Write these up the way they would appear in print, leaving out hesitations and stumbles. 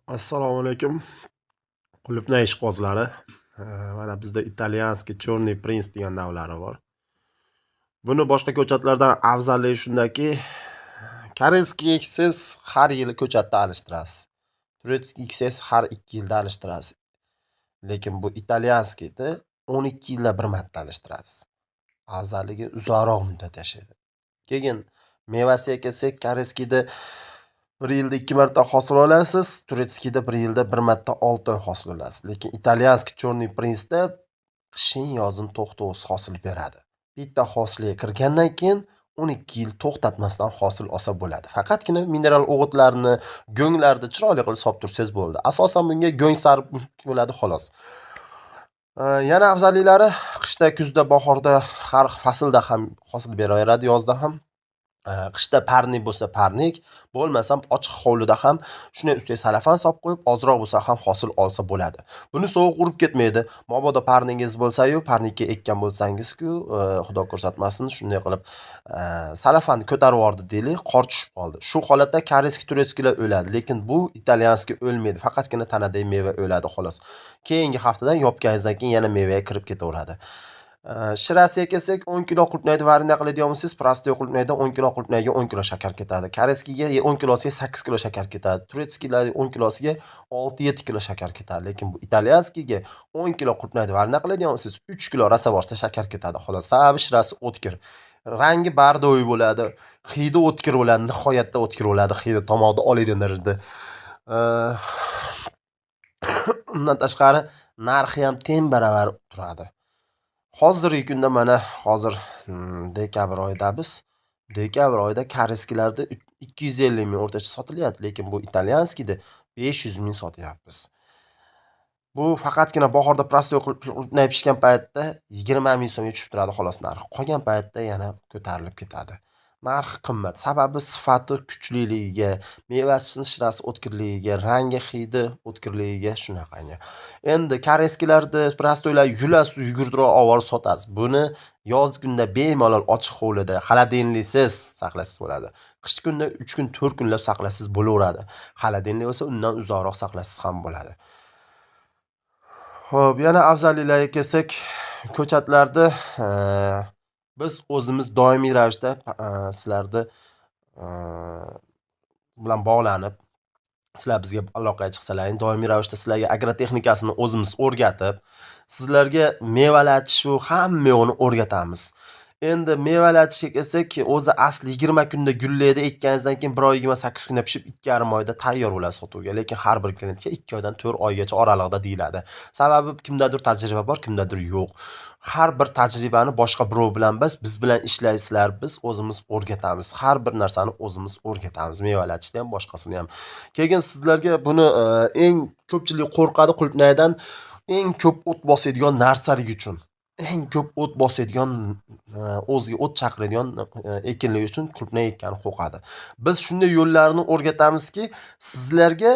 Assalomu alaykum. Qulupnay ishqibozlari. Mana bizda italyanskiy Chorniy Prins degan navlari bor. Buni boshqa ko'chatlardan afzalligi shundaki, koreyskiy eksangiz har yili ko'chatni alishtirasiz. Turetskiy eksangiz har 2 yilda alishtirasiz. Lekin bu italyanskiyni 12 yilda bir marta alishtirasiz. Afzalligi uzoqroq muddat yashaydi. Keyin mevasiga kelsak, koreyskiyda 1 yilda 2 marta hosil olasiz, turetskiyda 1 yilda 1 marta 6 oy hosil olasiz. Lekin italyanskiy Chorniy Prinsda qishin yozin to'xtovsiz hosil beradi. Bitta hosilga kirgandan keyin 12 yil to'xtatmasdan hosil olsa bo'ladi. Faqatgina mineral o'g'itlarni, go'nglarni chiroyli qilib solib tursangiz bo'ldi. Asosan bunga go'ng sarf bo'ladi xolos. Yana afzalliklari qishda, kuzda, bahorda har faslda ham hosil beraveradi, yozda ham. Qishda parnik bo'lsa parnik, bo'lmasam ochiq hovlida ham shunday ustiga salafan solib qo'yib, ozroq bo'lsa ham hosil olsa bo'ladi. Buni sovuq urib ketmaydi. Mabodo parningiz bo'lsa-yu, parnikka ekkan bo'lsangiz-ku, xudo ko'rsatmasin, shunday qilib salafanni ko'tarib yubordi deylik, qor tushib qoldi. Shu holatda koreyskiy, turetskiylar o'ladi, lekin bu italyanskiy o'lmaydi. Faqatgina tanadagi meva o'ladi xolos. Keyingi haftadan yopganingizdan keyin yana mevaga kirib ketaveradi. Shirasiga kelsak, 10 kilo qulupnayni varina qiladigan bo'lsangiz, prostoy qulupnaydan 10 kilo qulupnayga 10 kilo shakar ketadi. Koreyskiyga 10 kilosiga 8 kilo shakar ketadi. Turetskiylar 10 kilosiga 6-7 kilo shakar ketadi. Lekin bu italyanskiyga 10 kilo qulupnayni varina qiladigan bo'lsangiz, 3 kilo rasavorsa shakar ketadi. Xolos, sababi shirasi o'tkir. Rangi bardo'y bo'ladi, hidi o'tkir bo'ladi, nihoyatda o'tkir bo'ladi, hidi tomoqni oladigan darajada. Undan tashqari narxi ham teng baravar turadi. Hozirgi kunda mana hozir dekabr oyidamiz. Dekabr oyida koreyskiylarda 250 ming o'rtacha sotilyapti, lekin bu italyanskiyda 500 ming sotyapmiz. Bu faqatgina bahorda prostoy qulupnay pishgan paytda 20 ming so'mga tushib turadi xolos narxi. Qolgan paytda yana ko'tarilib ketadi. Narxi qimmat. Sababi sifati kuchliligiga, mevasi shirasi o'tkirligiga, rangi, hidi o'tkirligiga shunaqangi. Endi koreyskiylarda prostoylar yugurdiroq olib sotasiz. Buni yoz kunda bemalol ochiq hovlida, xolodilniksiz saqlasangiz bo'ladi. Qish kunda 3 kun, 4 kunlab saqlasangiz bo'laveradi. Xolodilnik bo'lsa, undan uzoqroq saqlasangiz ham bo'ladi. Xo'p, yana afzalliklarga kelsak, ko'chatlarni biz o'zimiz doimiy ravishda sizlarni bilan bog'lanib, sizlar bizga aloqaga chiqsalaring, doimiy ravishda sizlarga agrotexnikasini o'zimiz o'rgatib, sizlarga mevalatish va hamma yo'g'ini o'rgatamiz. Endi mevalatishga kelsak, o'zi asli 20 kunda gullaydi, ekkaningizdan keyin 1 oy 28 kunda pishib, 2,5 oyda tayyor bo'ladi sotuvga. Lekin har bir klientga 2 oydan 4 oygacha oralig'ida deyiladi. Sababi kimdadir tajriba bor, kimdadir yo'q. Har bir tajribani boshqa birov bilan biz bilan ishlaysizlar, biz o'zimiz o'rgatamiz. Har bir narsani o'zimiz o'rgatamiz, mevalatishni ham, boshqasini ham. Keyin sizlarga buni eng ko'pchilik qo'rqadi qulupnaydan, eng ko'p o't bosadigan narsalik uchun. Eng ko'p o't bosadigan, o'ziga o't chaqiradigan ekinlik uchun qulupnay ekkani qo'rqadi. Biz shunday yo'llarni o'rgatamizki, sizlarga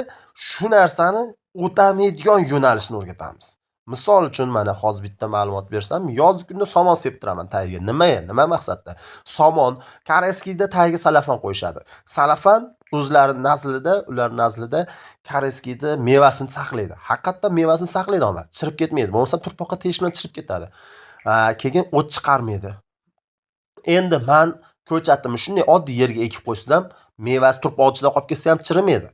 shu narsani o'tamaydigan yo'nalishni o'rgatamiz. Misol uchun mana hozir bitta ma'lumot bersam, yoz kunda somon septiraman tagiga. Nima maqsadda? Somon koreyskiyda tagiga salafan qo'yishadi. Salafan ular nazlida koreyskiyda mevasini saqlaydi. Haqiqatdan mevasini saqlaydi ama chirib ketmaydi. Bo'lmasa turpoqqa tegish bilan chirib ketadi. Keyin o't chiqarmaydi. Endi men ko'chatimni shunday oddiy yerga ekib qo'ysam ham, mevasi turpoq ichida qolib ketsa ham chirimaydi.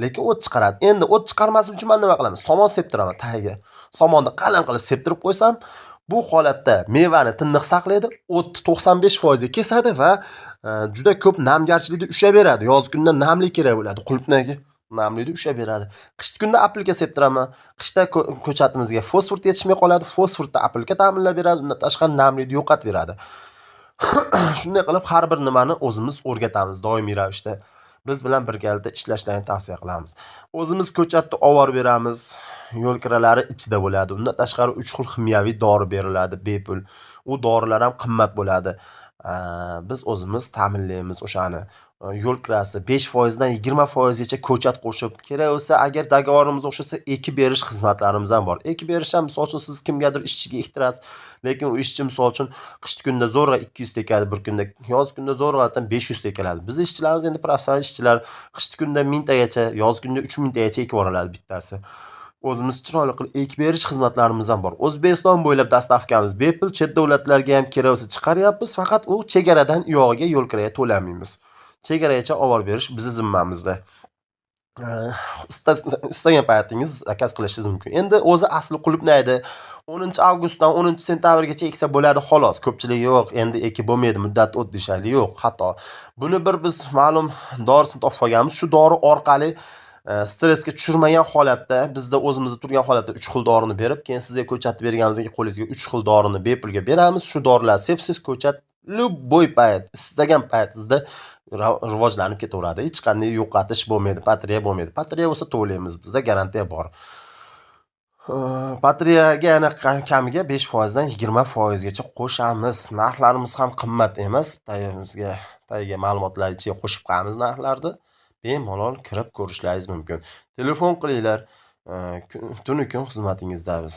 Lekin o't chiqaradi. Endi o't chiqarmasin uchun men nima qilaman? Somon septiraman tagiga. Somonni qalin qilib septirib qo'ysam, bu holatda mevani tiniq saqlaydi, o'tni 95% ga kesadi va juda ko'p namgarchilikda ushlab beradi. Yoz kunda namlik kerak bo'ladi qulupnayga. Namlikda ushlab beradi. Qish kunda apelka septiraman. Qishda ko'chatimizga fosfor yetishmay qoladi. Fosforda apelka ta'minlab beradi. Undan tashqari namlikni yo'qotib beradi. Shunday qilib har bir nimani o'zimiz o'rgatamiz doimiy ravishda. Biz bilan birgalikda ishlashlarni tavsiya qilamiz. O'zimiz ko'chatni olib beramiz. Yo'l kiralari ichida bo'ladi. Undan tashqari 3 xil kimyoviy dori beriladi bepul. U dorilar ham qimmat bo'ladi. biz o'zimiz ta'minlaymiz o'shani. Yo'l kirasi 5% dan 20% gacha ko'chat qo'shib, kerak bo'lsa agar dogovorimiz o'xshasa ekib berish xizmatlarimiz ham bor. Ekib berish ham misol uchun siz kimgadir ishchiga ektirasiz, lekin u ishchi misol uchun qishki kunda zo'rg'a 200 tekadi, bir kunda, yoz kunda zo'rg'adan 500 tekaladi. Bizning ishchilarimiz endi professional ishchilar, qishki kunda 1000 tagacha, yoz kunda 3000 tagacha ekib yuboradi bittasi. O'zimiz chiroyli qilib ekib berish xizmatlarimiz ham bor. O'zbekiston bo'ylab dastavkamiz bepul, chet davlatlarga ham kerak bo'lsa chiqaryapmiz, faqat u chegaradan uyog'iga yo'l kiraga to'lamaymiz. Chegaragacha olib berish bizning zimmamizda. Istagan paytingiz zakaz qilishingiz mumkin. Endi o'zi asli qulupnaydi 10-avgustdan 10-sentabrgacha eksa bo'ladi xolos. Ko'pchilik yo'q, endi ekib bo'lmaydi, muddat o'tdi deyishadi. Yo'q, xato. Buni biz ma'lum dorisini topib olganmiz. Shu dori orqali stressga tushirmagan holatda, bizda o'zimizda turgan holatda 3 xil dorini berib, keyin sizga ko'chatni berganimizdan keyin qo'lingizga 3 xil dorini bepulga beramiz. Shu dorilar sepsiz ko'chat любой payt, istagan paytingizda rivojlanib ketaveradi. Hech qanday yo'qotish bo'lmaydi, batareya bo'lmaydi. Batareya bo'lsa to'laymiz, bizda garantiya bor. Batareyaga yana kamiga 5% dan 20% gacha qo'shamiz. Narxlarimiz ham qimmat emas. Tagiga ma'lumotlar ichiga qo'shib qo'yamiz narxlarni. Bemalol kirib ko'rishlaringiz mumkin. Telefon qilinglar. Tunu kun xizmatingizdamiz.